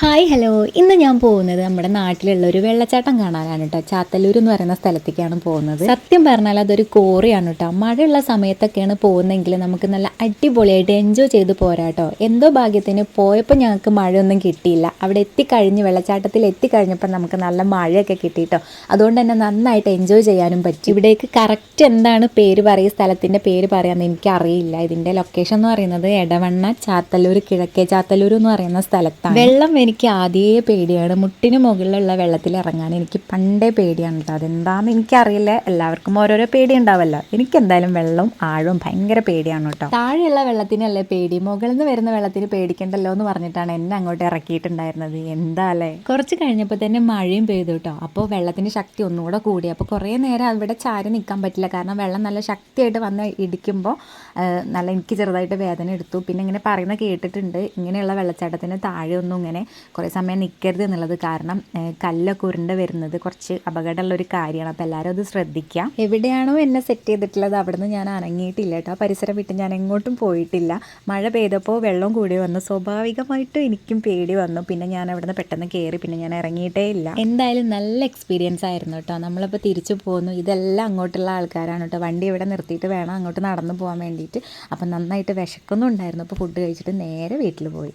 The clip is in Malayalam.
ഹായ് ഹലോ, ഇന്ന് ഞാൻ പോകുന്നത് നമ്മുടെ നാട്ടിലുള്ള ഒരു വെള്ളച്ചാട്ടം കാണാനാണ് കേട്ടോ. ചാത്തല്ലൂർ എന്ന് പറയുന്ന സ്ഥലത്തേക്കാണ് പോകുന്നത്. സത്യം പറഞ്ഞാൽ അതൊരു കോറിയാണ് കേട്ടോ. മഴയുള്ള സമയത്തൊക്കെയാണ് പോകുന്നതെങ്കിൽ നമുക്ക് നല്ല അടിപൊളിയായിട്ട് എൻജോയ് ചെയ്ത് പോരാട്ടോ. എന്തോ ഭാഗ്യത്തിന് പോയപ്പോൾ ഞങ്ങൾക്ക് മഴയൊന്നും കിട്ടിയില്ല. അവിടെ എത്തിക്കഴിഞ്ഞ് വെള്ളച്ചാട്ടത്തിൽ എത്തിക്കഴിഞ്ഞപ്പോൾ നമുക്ക് നല്ല മഴയൊക്കെ കിട്ടിയിട്ടോ. അതുകൊണ്ട് തന്നെ നന്നായിട്ട് എൻജോയ് ചെയ്യാനും പറ്റും. ഇവിടേക്ക് കറക്റ്റ് എന്താണ് പേര് പറയുക, സ്ഥലത്തിൻ്റെ പേര് പറയാമെന്ന് എനിക്കറിയില്ല. ഇതിൻ്റെ ലൊക്കേഷൻ എന്ന് പറയുന്നത് എടവണ്ണ ചാത്തല്ലൂർ, കിഴക്കേ ചാത്തല്ലൂർ എന്ന് പറയുന്ന സ്ഥലത്താണ്. വെള്ളം എനിക്ക് ആദ്യമേ പേടിയാണ്. മുട്ടിന് മുകളിലുള്ള വെള്ളത്തിൽ ഇറങ്ങാൻ എനിക്ക് പണ്ടേ പേടിയാണ് കേട്ടോ. അതെന്താണെന്ന് എനിക്കറിയില്ല. എല്ലാവർക്കും ഓരോരോ പേടി ഉണ്ടാവല്ലോ. എനിക്കെന്തായാലും വെള്ളം ആഴവും ഭയങ്കര പേടിയാണ് കേട്ടോ. താഴെയുള്ള വെള്ളത്തിനല്ലേ പേടി, മുകളിൽ നിന്ന് വരുന്ന വെള്ളത്തിന് പേടിക്കണ്ടല്ലോ എന്ന് പറഞ്ഞിട്ടാണ് എന്നെ അങ്ങോട്ട് ഇറക്കിയിട്ടുണ്ടായിരുന്നത്. എന്താ അല്ലേ. കുറച്ച് കഴിഞ്ഞപ്പോൾ തന്നെ മഴയും പെയ്തു കേട്ടോ. അപ്പോൾ വെള്ളത്തിൻ്റെ ശക്തി ഒന്നുകൂടെ കൂടി. അപ്പോൾ കുറേ നേരം അവിടെ ചാരി നിൽക്കാൻ പറ്റില്ല, കാരണം വെള്ളം നല്ല ശക്തിയായിട്ട് വന്ന് ഇടിക്കുമ്പോൾ നല്ല എനിക്ക് ചെറുതായിട്ട് വേദന എടുത്തു. പിന്നെ ഇങ്ങനെ പറയുന്ന കേട്ടിട്ടുണ്ട്, ഇങ്ങനെയുള്ള വെള്ളച്ചാട്ടത്തിന് താഴെ ഒന്നും ഇങ്ങനെ കുറേ സമയം നിൽക്കരുത് എന്നുള്ളത്. കാരണം കല്ലൊക്കെ ഉരുണ്ട് വരുന്നത് കുറച്ച് അപകടമുള്ളൊരു കാര്യമാണ്. അപ്പോൾ എല്ലാവരും അത് ശ്രദ്ധിക്കുക. എവിടെയാണോ എന്നെ സെറ്റ് ചെയ്തിട്ടുള്ളത് അവിടെ നിന്ന് ഞാൻ അനങ്ങിയിട്ടില്ല കേട്ടോ. പരിസരം വിട്ട് ഞാൻ എങ്ങോട്ടും പോയിട്ടില്ല. മഴ പെയ്തപ്പോൾ വെള്ളം കൂടി വന്നു. സ്വാഭാവികമായിട്ടും എനിക്കും പേടി വന്നു. പിന്നെ ഞാൻ അവിടെ നിന്ന് പെട്ടെന്ന് കയറി. പിന്നെ ഞാൻ ഇറങ്ങിയിട്ടേ ഇല്ല. എന്തായാലും നല്ല എക്സ്പീരിയൻസ് ആയിരുന്നു കേട്ടോ. നമ്മളിപ്പോൾ തിരിച്ചു പോന്നു. ഇതെല്ലാം അങ്ങോട്ടുള്ള ആൾക്കാരാണ് കേട്ടോ. വണ്ടി ഇവിടെ നിർത്തിയിട്ട് വേണം അങ്ങോട്ട് നടന്നു പോകാൻ വേണ്ടിയിട്ട്. അപ്പം നന്നായിട്ട് വിശക്കൊന്നും ഉണ്ടായിരുന്നു. അപ്പോൾ ഫുഡ് കഴിച്ചിട്ട് നേരെ വീട്ടിൽ പോയി.